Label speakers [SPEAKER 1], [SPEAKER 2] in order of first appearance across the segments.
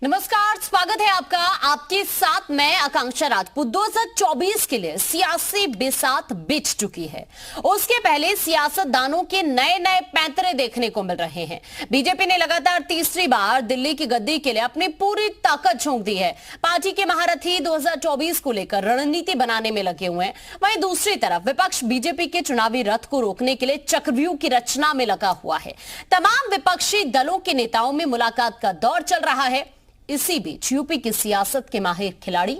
[SPEAKER 1] नमस्कार, स्वागत है आपका। आपके साथ मैं आकांक्षा राजपूत। 2024 के लिए सियासी बिसात बिछ चुकी है। उसके पहले सियासतदानों के नए नए पैंतरे देखने को मिल रहे हैं। बीजेपी ने लगातार तीसरी बार दिल्ली की गद्दी के लिए अपनी पूरी ताकत झोंक दी है। पार्टी के महारथी 2024 को लेकर रणनीति बनाने में लगे हुए हैं। वहीं दूसरी तरफ विपक्ष बीजेपी के चुनावी रथ को रोकने के लिए चक्रव्यूह की रचना में लगा हुआ है। तमाम विपक्षी दलों के नेताओं में मुलाकात का दौर चल रहा है। इसी बीच यूपी की सियासत के माहिर खिलाड़ी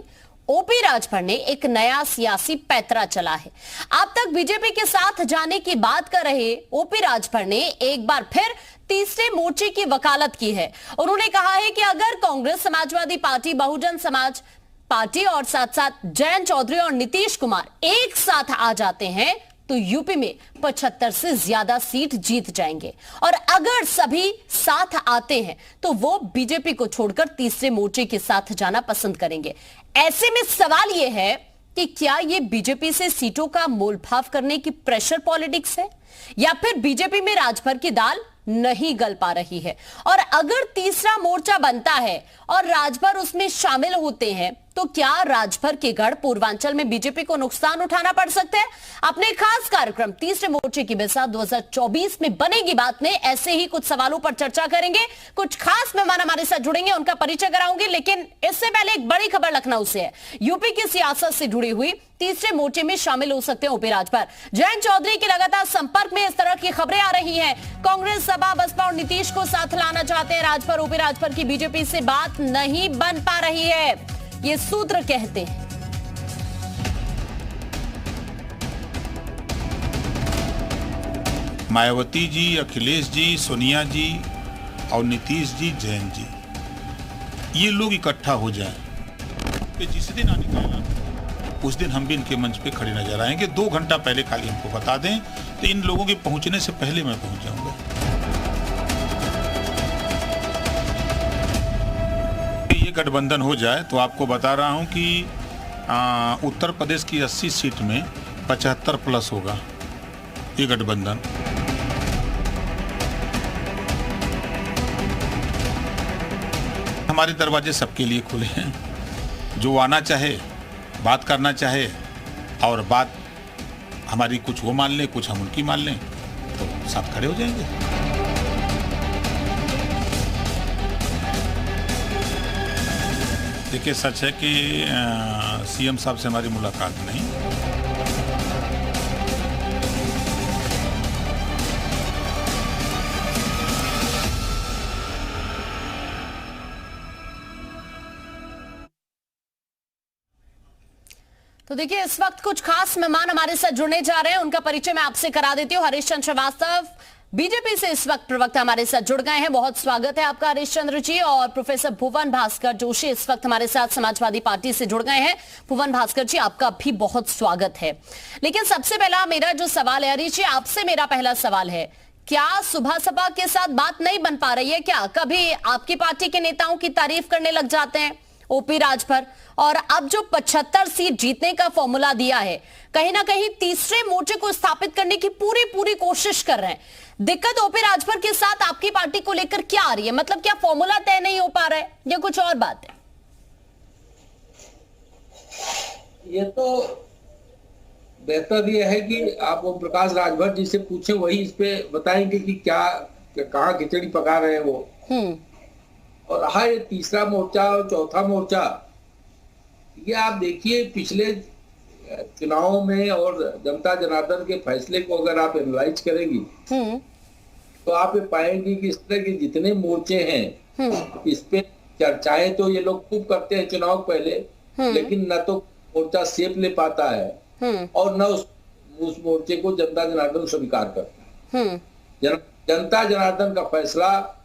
[SPEAKER 1] ओपी राजभर ने एक नया सियासी पैंतरा चला है। अब तक बीजेपी के साथ जाने की बात कर रहे ओपी राजभर ने एक बार फिर तीसरे मोर्चे की वकालत की है। उन्होंने कहा है कि अगर कांग्रेस, समाजवादी पार्टी, बहुजन समाज पार्टी और साथ साथ जयंत चौधरी और नीतीश कुमार एक साथ आ जाते हैं तो यूपी में 75 से ज्यादा सीट जीत जाएंगे। और अगर सभी साथ आते हैं तो वो बीजेपी को छोड़कर तीसरे मोर्चे के साथ जाना पसंद करेंगे। ऐसे में सवाल यह है कि क्या ये बीजेपी से सीटों का मोलभाव करने की प्रेशर पॉलिटिक्स है या फिर बीजेपी में राजभर की दाल नहीं गल पा रही है। और अगर तीसरा मोर्चा बनता है और राजभर उसमें शामिल होते हैं तो क्या राजभर के गढ़ पूर्वांचल में बीजेपी को नुकसान उठाना पड़ सकता है। अपने खास कार्यक्रम तीसरे मोर्चे की बिसात 2024 में बनेगी बात में ऐसे ही कुछ सवालों पर चर्चा करेंगे। कुछ खास मेहमान हमारे साथ जुड़ेंगे, उनका परिचय कराऊंगे, लेकिन इससे पहले एक बड़ी खबर लखनऊ से है। यूपी की सियासत से जुड़ी हुई तीसरे मोर्चे में शामिल हो सकते हैं ओपी राजभर। जयंत चौधरी के लगातार संपर्क में इस तरह की खबरें आ रही हैं। कांग्रेस, सपा, बसपा और नीतीश को साथ लाना चाहते हैं राजभर। ओपी राजभर की बीजेपी से बात नहीं बन पा रही है, ये सूत्र कहते हैं।
[SPEAKER 2] मायावती जी, अखिलेश जी, सोनिया जी और नीतीश जी, जयंत जी, ये लोग इकट्ठा हो जाएं कि जिस दिन आने का ऐलान उस दिन हम भी इनके मंच पे खड़े नजर आएंगे। 2 घंटा पहले खाली हमको बता दें तो इन लोगों के पहुंचने से पहले मैं पहुंच जाऊंगा। ये गठबंधन हो जाए तो आपको बता रहा हूं कि उत्तर प्रदेश की 80 सीट में 75 प्लस होगा ये गठबंधन। हमारे दरवाजे सबके लिए खुले हैं। जो आना चाहे, बात करना चाहे और बात हमारी कुछ वो मान लें, कुछ हम उनकी मान लें, तो साथ खड़े हो जाएंगे। देखिए, सच है कि सीएम साहब से हमारी मुलाकात नहीं।
[SPEAKER 1] तो देखिए, इस वक्त कुछ खास मेहमान हमारे साथ जुड़ने जा रहे हैं, उनका परिचय मैं आपसे करा देती हूँ। हरीश चंद्र श्रीवास्तव बीजेपी से इस वक्त प्रवक्ता हमारे साथ जुड़ गए हैं। बहुत स्वागत है आपका हरीश चंद्र जी। और प्रोफेसर भुवन भास्कर जोशी इस वक्त हमारे साथ समाजवादी पार्टी से जुड़ गए हैं। भुवन भास्कर जी, आपका भी बहुत स्वागत है। लेकिन सबसे पहला मेरा जो सवाल है हरीश जी, आपसे मेरा पहला सवाल है, क्या सुबह सपा के साथ बात नहीं बन पा रही है? क्या कभी आपकी पार्टी के नेताओं की तारीफ करने लग जाते हैं ओपी राजभर, और अब जो 75 सीट जीतने का फॉर्मूला दिया है, कहीं ना कहीं तीसरे मोर्चे को स्थापित करने की पूरी कोशिश कर रहे हैं। दिक्कत ओपी राजभर के साथ आपकी पार्टी को लेकर क्या आ रही है? मतलब क्या फॉर्मूला तय नहीं हो पा रहा है या कुछ और बात है?
[SPEAKER 3] ये तो बेहतर ये है कि आप ओम प्रकाश राजभर जी से पूछें, वही इस पे बताएंगे कि क्या कहाँ खिचड़ी पका रहे हैं वो। और हाँ, ये तीसरा मोर्चा और चौथा मोर्चा, ये आप देखिए पिछले चुनावों में और जनता जनार्दन के फैसले को अगर आप एनालाइज करेंगी तो आप ये पाएंगे कि इस तरह के जितने मोर्चे हैं इस पे चर्चाएं तो ये लोग खूब करते हैं चुनाव पहले, लेकिन न तो मोर्चा शेप ले पाता है और न उस मोर्चे को जनता जनार्दन स्वीकार करता है। जनता जनार्दन का फैसला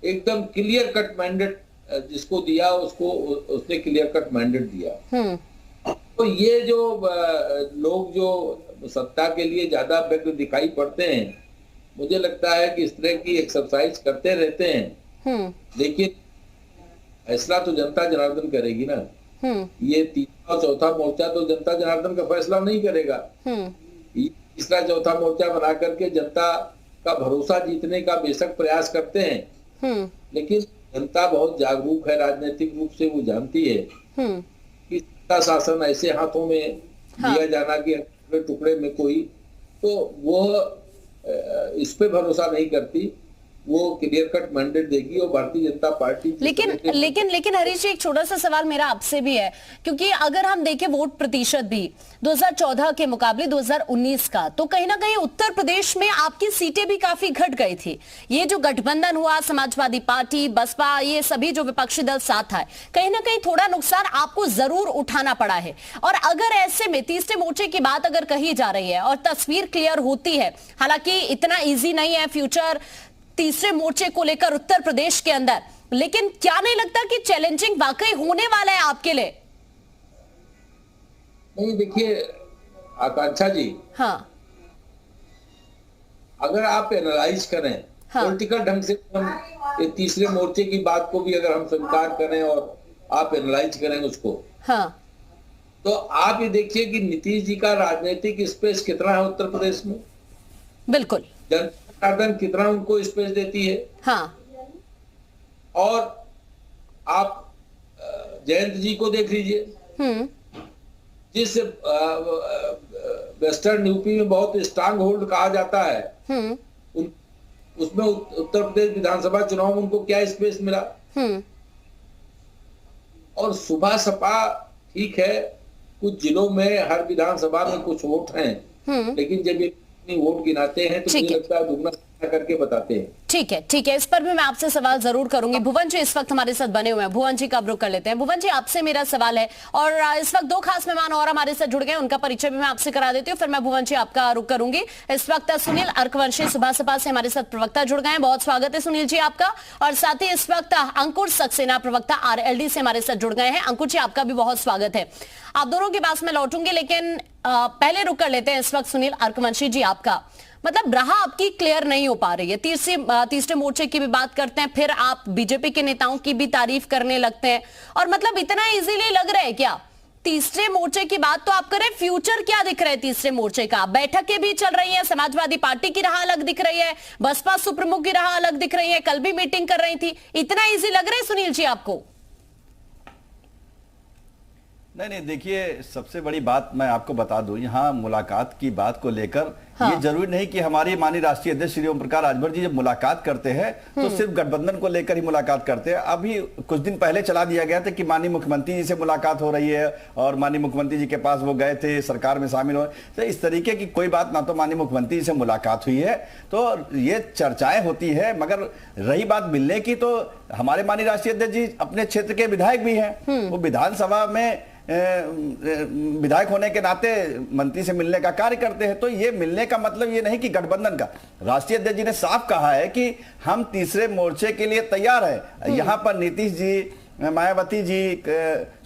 [SPEAKER 3] एकदम क्लियर कट मैंडेट जिसको दिया उसने क्लियर कट मैंडेट दिया। तो ये जो लोग जो सत्ता के लिए ज्यादा व्यग्र दिखाई पड़ते हैं, मुझे लगता है कि इस तरह की एक्सरसाइज करते रहते हैं। देखिए, फैसला तो जनता जनार्दन करेगी ना। ये तीसरा और चौथा मोर्चा तो जनता जनार्दन का फैसला नहीं करेगा। तीसरा चौथा मोर्चा बना करके जनता का भरोसा जीतने का बेशक प्रयास करते हैं, लेकिन जनता बहुत जागरूक है, राजनीतिक रूप से वो जानती है
[SPEAKER 1] हम्म।
[SPEAKER 3] कि सत्ता शासन ऐसे हाथों में
[SPEAKER 1] हाँ।
[SPEAKER 3] दिया जाना कि टुकड़े टुकड़े में कोई, तो वो इस पे भरोसा नहीं करती। वो क्लियर कट मैंडेट देगी और भारतीय जनता पार्टी
[SPEAKER 1] लेकिन हरीश जी, एक छोटा सा सवाल मेरा आपसे भी है, क्योंकि अगर हम देखें वोट प्रतिशत भी 2014 के मुकाबले 2019 का, तो कहीं ना कहीं उत्तर प्रदेश में आपकी सीटें भी काफी घट गई थी। ये जो गठबंधन हुआ, समाजवादी पार्टी, बसपा, ये सभी जो विपक्षी दल साथ आए, कहीं ना कहीं थोड़ा नुकसान आपको जरूर उठाना पड़ा है। और अगर ऐसे में तीसरे मोर्चे की बात अगर कही जा रही है और तस्वीर क्लियर होती है, हालांकि इतना ईजी नहीं है फ्यूचर तीसरे मोर्चे को लेकर उत्तर प्रदेश के अंदर, लेकिन क्या नहीं लगता कि चैलेंजिंग वाकई होने वाला है आपके लिए?
[SPEAKER 3] नहीं, देखिए आकांक्षा जी,
[SPEAKER 1] हाँ।
[SPEAKER 3] अगर आप एनालाइज करें पॉलिटिकल ढंग से, हम ये तीसरे मोर्चे की बात को भी अगर हम स्वीकार करें और आप एनालाइज करें उसको,
[SPEAKER 1] हाँ।
[SPEAKER 3] तो आप ये देखिए कि नीतीश जी का राजनीतिक स्पेस कितना है उत्तर प्रदेश में।
[SPEAKER 1] बिल्कुल।
[SPEAKER 3] जनता जनार्दन कितना उनको स्पेस देती है।
[SPEAKER 1] हाँ।
[SPEAKER 3] और आप जयंत जी को देख लीजिए, जिस वेस्टर्न यूपी में बहुत स्ट्रांग होल्ड कहा जाता है, उसमें उत्तर प्रदेश विधानसभा चुनाव में उनको क्या स्पेस मिला। और सुबह सपा ठीक है, कुछ जिलों में हर विधानसभा में कुछ वोट हैं, लेकिन जब ये वोट गिनाते हैं तो मुझे लगता है दुगना करके बताते हैं।
[SPEAKER 1] ठीक है, इस पर भी मैं आपसे सवाल जरूर करूंगी। भुवन जी इस वक्त हमारे साथ बने हुए हैं, भुवन जी का अब रुख कर लेते हैं। भुवन जी, आपसे मेरा सवाल है, और इस वक्त दो खास मेहमान और हमारे साथ जुड़ गए, उनका परिचय भी मैं आपसे करा देती हूँ, फिर मैं भुवन जी आपका रुख करूंगी। इस वक्त सुनील अर्कवंशी सुबह सपा से हमारे साथ प्रवक्ता जुड़ गए हैं, बहुत स्वागत है सुनील जी आपका। और साथ ही इस वक्त अंकुर सक्सेना प्रवक्ता आरएलडी से हमारे साथ जुड़ गए हैं। अंकुर जी, आपका भी बहुत स्वागत है। आप दोनों के पास में लौटूंगी, लेकिन पहले रुख कर लेते हैं इस वक्त सुनील अर्कवंशी जी आपका। मतलब राह आपकी क्लियर नहीं हो पा रही है, तीसरे मोर्चे की भी बात करते हैं, फिर आप बीजेपी के नेताओं की भी तारीफ करने लगते हैं, और मतलब इतना इजीली लग रहा है क्या? तीसरे मोर्चे की बात तो आप करें, फ्यूचर क्या दिख रहा है तीसरे मोर्चे का? बैठकें भी चल रही है, समाजवादी पार्टी की राह अलग दिख रही है, बसपा सुप्रमुख की राह अलग दिख रही है, कल भी मीटिंग कर रही थी। इतना इजी लग रहा है सुनील जी आपको?
[SPEAKER 4] नहीं, देखिए, सबसे बड़ी बात मैं आपको बता दूं, यहाँ मुलाकात की बात को लेकर ये जरूरी नहीं कि हमारी माननीय राष्ट्रीय अध्यक्ष श्री ओम प्रकाश राजभर जी जब मुलाकात करते हैं तो सिर्फ गठबंधन को लेकर ही मुलाकात करते हैं। अभी कुछ दिन पहले चला दिया गया था कि माननीय मुख्यमंत्री जी से मुलाकात हो रही है और माननीय मुख्यमंत्री जी के पास वो गए थे, सरकार में शामिल हुए। तो इस तरीके की कोई बात ना तो माननीय मुख्यमंत्री जी से मुलाकात हुई है, तो ये चर्चाएं होती है। मगर रही बात मिलने की, तो हमारे माननीय राष्ट्रीय अध्यक्ष जी अपने क्षेत्र के विधायक भी हैं, वो विधानसभा में विधायक होने के नाते मंत्री से मिलने का कार्य करते हैं। तो ये मिलने का मतलब ये नहीं कि गठबंधन का, राष्ट्रीय अध्यक्ष जी ने साफ कहा है कि हम तीसरे मोर्चे के लिए तैयार है। यहां पर नीतीश जी, मायावती जी,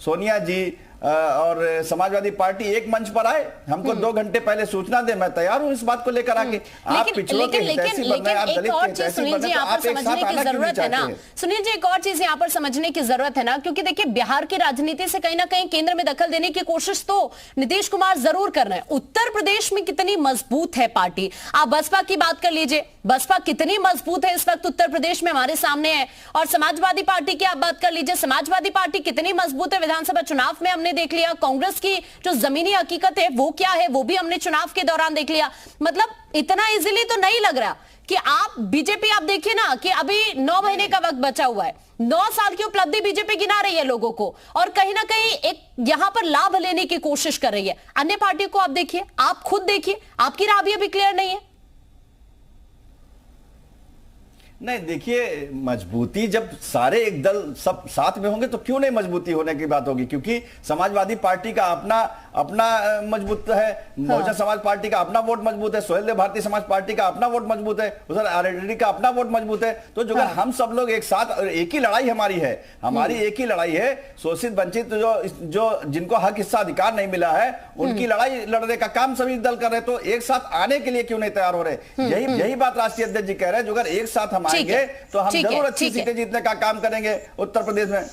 [SPEAKER 4] सोनिया जी और समाजवादी पार्टी एक मंच पर आए, हमको 2 घंटे पहले सूचना दे, मैं तैयार हूं इस बात को लेकर आके। आप पिछड़ों के हितैषी बन रहे हैं, आप दलित के हितैषी बन रहे हैं, तो आप एक साथ आना क्यों नहीं चाहते हैं?
[SPEAKER 1] सुनील जी, एक और चीज यहाँ पर समझने की जरूरत है ना, क्योंकि देखिए बिहार की राजनीति से कहीं ना कहीं केंद्र में दखल देने की कोशिश तो नीतीश कुमार जरूर कर रहे हैं। उत्तर प्रदेश में कितनी मजबूत है पार्टी? आप बसपा की बात कर लीजिए, बसपा कितनी मजबूत है इस वक्त उत्तर प्रदेश में हमारे सामने है। और समाजवादी पार्टी की आप बात कर लीजिए, समाजवादी पार्टी कितनी मजबूत है विधानसभा चुनाव में हमने देख लिया। कांग्रेस की जो जमीनी हकीकत है वो क्या है, वो भी हमने चुनाव के दौरान देख लिया। मतलब इतना इजीली तो नहीं लग रहा कि आप बीजेपी, आप देखिए ना कि अभी 9 महीने का वक्त बचा हुआ है, 9 साल की उपलब्धि बीजेपी गिना रही है लोगों को, और कहीं ना कहीं एक यहां पर लाभ लेने की कोशिश कर रही है। अन्य पार्टी को आप देखिए, आप खुद देखिए, आपकी राह भी अभी क्लियर नहीं है।
[SPEAKER 4] नहीं, देखिए, मजबूती जब सारे एक दल सब साथ में होंगे तो क्यों नहीं मजबूती होने की बात होगी, क्योंकि समाजवादी पार्टी का अपना मजबूत है, बहुजन समाज पार्टी का अपना वोट मजबूत है, सोहेल देव भारतीय समाज पार्टी का अपना वोट मजबूत है, उधर आरएलडी का अपना वोट मजबूत है। तो जो हम सब लोग एक साथ, एक ही लड़ाई हमारी है, हमारी एक ही लड़ाई है, शोषित वंचित जो जिनको हक हिस्सा अधिकार नहीं मिला है उनकी लड़ाई लड़ने का काम सभी दल कर रहे हैं। तो एक साथ आने के लिए क्यों नहीं तैयार हो रहे? यही बात राष्ट्रीय अध्यक्ष जी कह रहे हैं, जो अगर एक साथ हम आएंगे तो हम जरूर अच्छी सीटें जीतने का काम करेंगे उत्तर प्रदेश में।